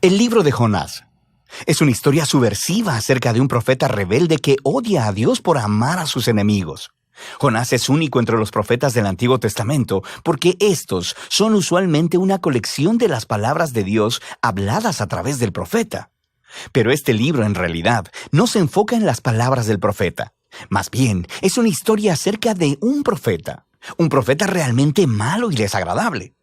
El libro de Jonás es una historia subversiva acerca de un profeta rebelde que odia a Dios por amar a sus enemigos. Jonás es único entre los profetas del Antiguo Testamento porque estos son usualmente una colección de las palabras de Dios habladas a través del profeta. Pero este libro en realidad no se enfoca en las palabras del profeta. Más bien, es una historia acerca de un profeta realmente malo y desagradable.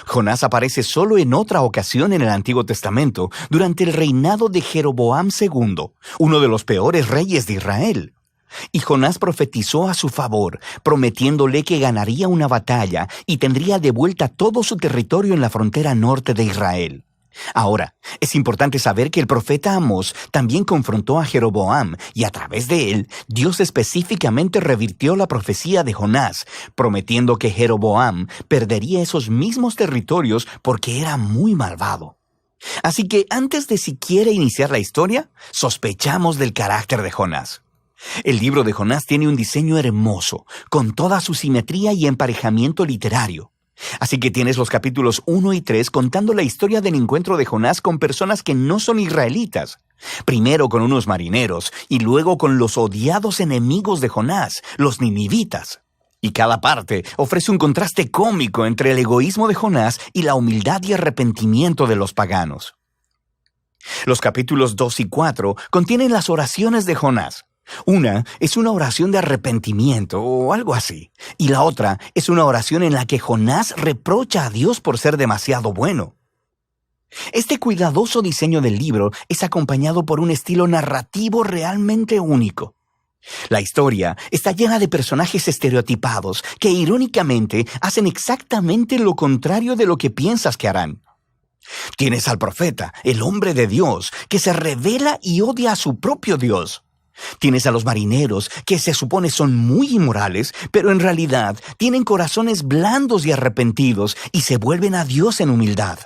Jonás aparece solo en otra ocasión en el Antiguo Testamento, durante el reinado de Jeroboam II, uno de los peores reyes de Israel. Y Jonás profetizó a su favor, prometiéndole que ganaría una batalla y tendría de vuelta todo su territorio en la frontera norte de Israel. Ahora, es importante saber que el profeta Amós también confrontó a Jeroboam y a través de él, Dios específicamente revirtió la profecía de Jonás, prometiendo que Jeroboam perdería esos mismos territorios porque era muy malvado. Así que antes de siquiera iniciar la historia, sospechamos del carácter de Jonás. El libro de Jonás tiene un diseño hermoso, con toda su simetría y emparejamiento literario. Así que tienes los capítulos 1 y 3 contando la historia del encuentro de Jonás con personas que no son israelitas. Primero con unos marineros y luego con los odiados enemigos de Jonás, los ninivitas. Y cada parte ofrece un contraste cómico entre el egoísmo de Jonás y la humildad y arrepentimiento de los paganos. Los capítulos 2 y 4 contienen las oraciones de Jonás. Una es una oración de arrepentimiento o algo así, y la otra es una oración en la que Jonás reprocha a Dios por ser demasiado bueno. Este cuidadoso diseño del libro es acompañado por un estilo narrativo realmente único. La historia está llena de personajes estereotipados que irónicamente hacen exactamente lo contrario de lo que piensas que harán. Tienes al profeta, el hombre de Dios, que se revela y odia a su propio Dios. Tienes a los marineros, que se supone son muy inmorales, pero en realidad tienen corazones blandos y arrepentidos y se vuelven a Dios en humildad.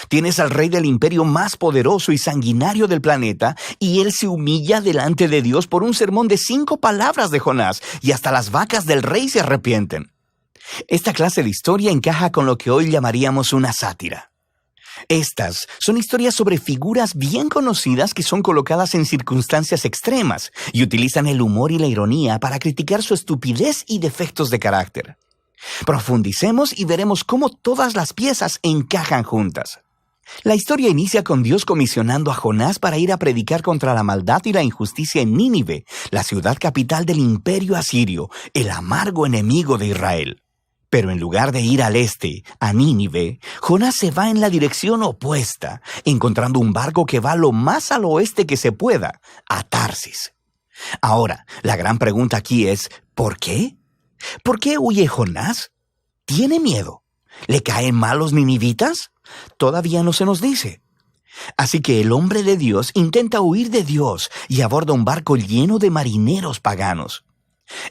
Tienes al rey del imperio más poderoso y sanguinario del planeta, y él se humilla delante de Dios por un sermón de 5 palabras de Jonás, y hasta las vacas del rey se arrepienten. Esta clase de historia encaja con lo que hoy llamaríamos una sátira. Estas son historias sobre figuras bien conocidas que son colocadas en circunstancias extremas y utilizan el humor y la ironía para criticar su estupidez y defectos de carácter. Profundicemos y veremos cómo todas las piezas encajan juntas. La historia inicia con Dios comisionando a Jonás para ir a predicar contra la maldad y la injusticia en Nínive, la ciudad capital del imperio asirio, el amargo enemigo de Israel. Pero en lugar de ir al este, a Nínive, Jonás se va en la dirección opuesta, encontrando un barco que va lo más al oeste que se pueda, a Tarsis. Ahora, la gran pregunta aquí es, ¿por qué? ¿Por qué huye Jonás? ¿Tiene miedo? ¿Le caen mal los ninivitas? Todavía no se nos dice. Así que el hombre de Dios intenta huir de Dios y aborda un barco lleno de marineros paganos.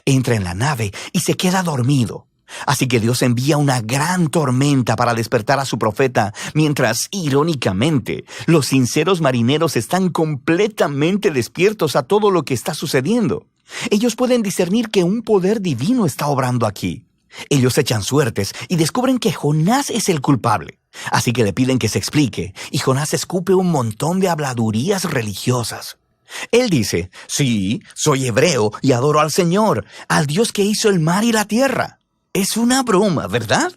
Entra en la nave y se queda dormido. Así que Dios envía una gran tormenta para despertar a su profeta, mientras, irónicamente, los sinceros marineros están completamente despiertos a todo lo que está sucediendo. Ellos pueden discernir que un poder divino está obrando aquí. Ellos echan suertes y descubren que Jonás es el culpable. Así que le piden que se explique, y Jonás escupe un montón de habladurías religiosas. Él dice, sí, soy hebreo y adoro al Señor, al Dios que hizo el mar y la tierra. Es una broma, ¿verdad?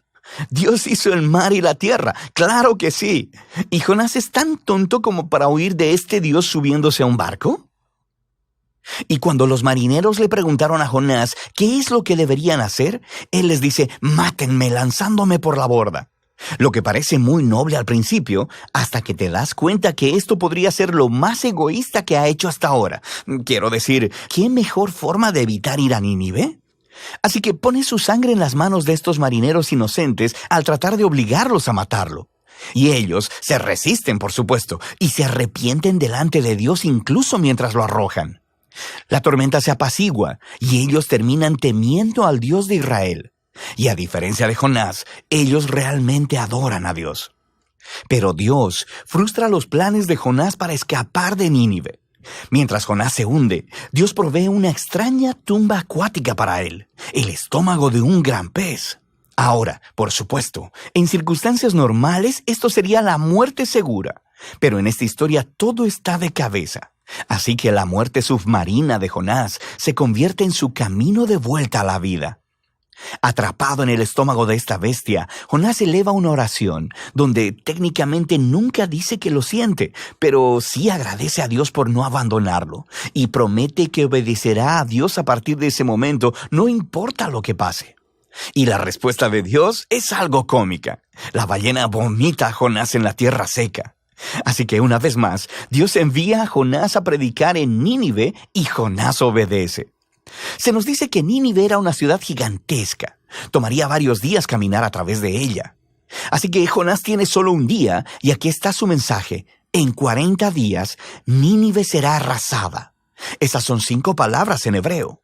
Dios hizo el mar y la tierra, claro que sí. ¿Y Jonás es tan tonto como para huir de este Dios subiéndose a un barco? Y cuando los marineros le preguntaron a Jonás qué es lo que deberían hacer, él les dice, mátenme lanzándome por la borda. Lo que parece muy noble al principio, hasta que te das cuenta que esto podría ser lo más egoísta que ha hecho hasta ahora. Quiero decir, ¿qué mejor forma de evitar ir a Nínive? Así que pone su sangre en las manos de estos marineros inocentes al tratar de obligarlos a matarlo. Y ellos se resisten, por supuesto, y se arrepienten delante de Dios incluso mientras lo arrojan. La tormenta se apacigua y ellos terminan temiendo al Dios de Israel. Y a diferencia de Jonás, ellos realmente adoran a Dios. Pero Dios frustra los planes de Jonás para escapar de Nínive. Mientras Jonás se hunde, Dios provee una extraña tumba acuática para él, el estómago de un gran pez. Ahora, por supuesto, en circunstancias normales esto sería la muerte segura, Pero en esta historia todo está de cabeza. Así que la muerte submarina de Jonás se convierte en su camino de vuelta a la vida. Atrapado en el estómago de esta bestia, Jonás eleva una oración donde técnicamente nunca dice que lo siente, pero sí agradece a Dios por no abandonarlo y promete que obedecerá a Dios a partir de ese momento, no importa lo que pase. Y la respuesta de Dios es algo cómica. La ballena vomita a Jonás en la tierra seca. Así que una vez más, Dios envía a Jonás a predicar en Nínive y Jonás obedece. Se nos dice que Nínive era una ciudad gigantesca. Tomaría varios días caminar a través de ella. Así que Jonás tiene solo un día y aquí está su mensaje. En 40 días, Nínive será arrasada. Esas son 5 palabras en hebreo.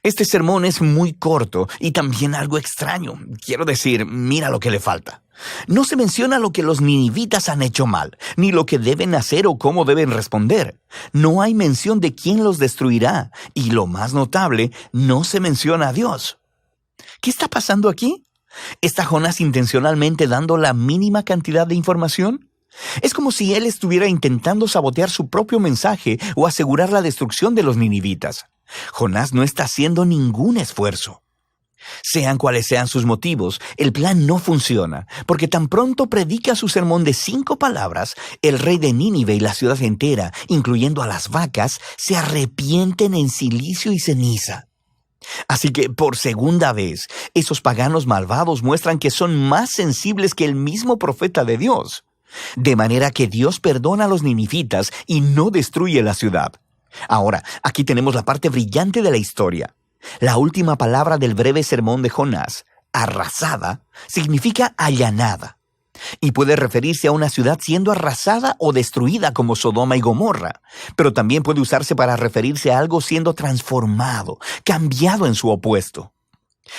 Este sermón es muy corto y también algo extraño. Quiero decir, mira lo que le falta. No se menciona lo que los ninivitas han hecho mal, ni lo que deben hacer o cómo deben responder. No hay mención de quién los destruirá, y lo más notable, no se menciona a Dios. ¿Qué está pasando aquí? ¿Está Jonás intencionalmente dando la mínima cantidad de información? Es como si él estuviera intentando sabotear su propio mensaje o asegurar la destrucción de los ninivitas. Jonás no está haciendo ningún esfuerzo. Sean cuales sean sus motivos, el plan no funciona, porque tan pronto predica su sermón de 5 palabras, el rey de Nínive y la ciudad entera, incluyendo a las vacas, se arrepienten en silicio y ceniza. Así que, por segunda vez, esos paganos malvados muestran que son más sensibles que el mismo profeta de Dios. De manera que Dios perdona a los ninivitas y no destruye la ciudad. Ahora, aquí tenemos la parte brillante de la historia. La última palabra del breve sermón de Jonás, arrasada, significa allanada, y puede referirse a una ciudad siendo arrasada o destruida como Sodoma y Gomorra, pero también puede usarse para referirse a algo siendo transformado, cambiado en su opuesto.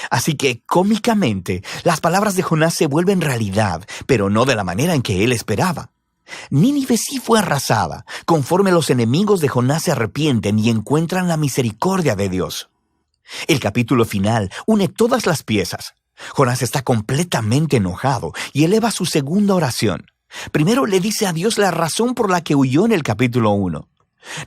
Así que, cómicamente, las palabras de Jonás se vuelven realidad, pero no de la manera en que él esperaba. Nínive sí fue arrasada, conforme los enemigos de Jonás se arrepienten y encuentran la misericordia de Dios. El capítulo final une todas las piezas. Jonás está completamente enojado y eleva su segunda oración. Primero le dice a Dios la razón por la que huyó en el capítulo 1.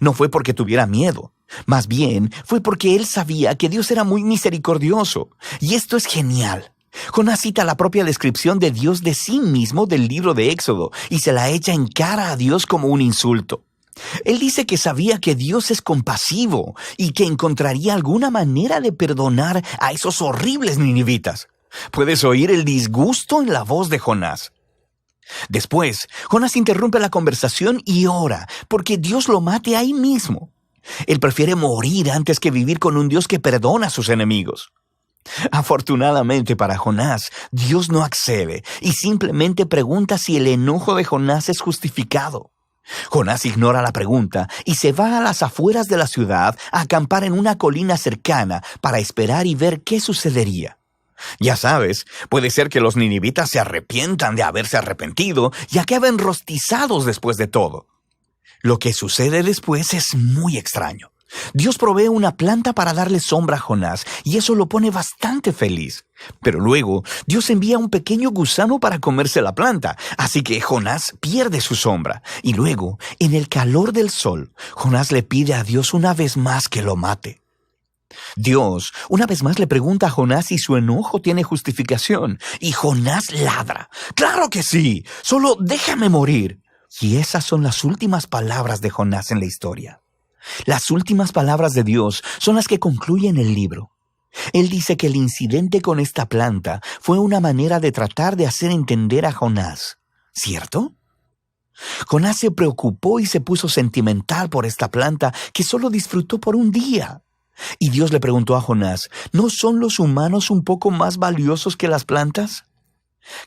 No fue porque tuviera miedo, más bien fue porque él sabía que Dios era muy misericordioso. Y esto es genial. Jonás cita la propia descripción de Dios de sí mismo del libro de Éxodo y se la echa en cara a Dios como un insulto. Él dice que sabía que Dios es compasivo y que encontraría alguna manera de perdonar a esos horribles ninivitas. Puedes oír el disgusto en la voz de Jonás. Después, Jonás interrumpe la conversación y ora porque Dios lo mate ahí mismo. Él prefiere morir antes que vivir con un Dios que perdona a sus enemigos. Afortunadamente para Jonás, Dios no accede y simplemente pregunta si el enojo de Jonás es justificado. Jonás ignora la pregunta y se va a las afueras de la ciudad a acampar en una colina cercana para esperar y ver qué sucedería. Ya sabes, puede ser que los ninivitas se arrepientan de haberse arrepentido y acaben rostizados después de todo. Lo que sucede después es muy extraño. Dios provee una planta para darle sombra a Jonás y eso lo pone bastante feliz. Pero luego, Dios envía un pequeño gusano para comerse la planta, así que Jonás pierde su sombra. Y luego, en el calor del sol, Jonás le pide a Dios una vez más que lo mate. Dios una vez más le pregunta a Jonás si su enojo tiene justificación, y Jonás ladra. ¡Claro que sí! ¡Solo déjame morir! Y esas son las últimas palabras de Jonás en la historia. Las últimas palabras de Dios son las que concluyen el libro. Él dice que el incidente con esta planta fue una manera de tratar de hacer entender a Jonás, ¿cierto? Jonás se preocupó y se puso sentimental por esta planta que solo disfrutó por un día. Y Dios le preguntó a Jonás, ¿no son los humanos un poco más valiosos que las plantas?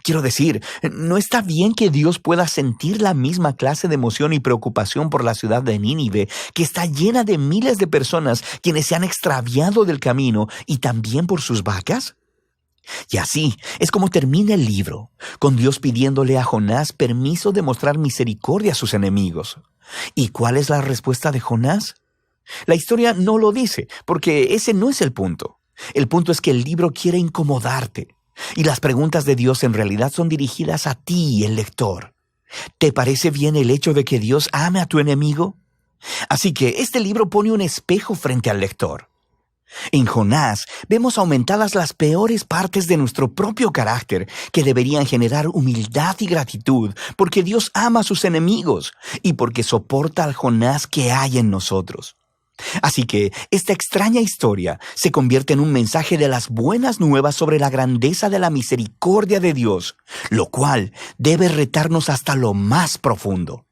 Quiero decir, ¿no está bien que Dios pueda sentir la misma clase de emoción y preocupación por la ciudad de Nínive, que está llena de miles de personas quienes se han extraviado del camino y también por sus vacas? Y así es como termina el libro, con Dios pidiéndole a Jonás permiso de mostrar misericordia a sus enemigos. ¿Y cuál es la respuesta de Jonás? La historia no lo dice, porque ese no es el punto. El punto es que el libro quiere incomodarte. Y las preguntas de Dios en realidad son dirigidas a ti, el lector. ¿Te parece bien el hecho de que Dios ame a tu enemigo? Así que este libro pone un espejo frente al lector. En Jonás vemos aumentadas las peores partes de nuestro propio carácter que deberían generar humildad y gratitud porque Dios ama a sus enemigos y porque soporta al Jonás que hay en nosotros. Así que esta extraña historia se convierte en un mensaje de las buenas nuevas sobre la grandeza de la misericordia de Dios, lo cual debe retarnos hasta lo más profundo.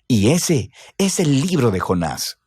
Y ese es el libro de Jonás.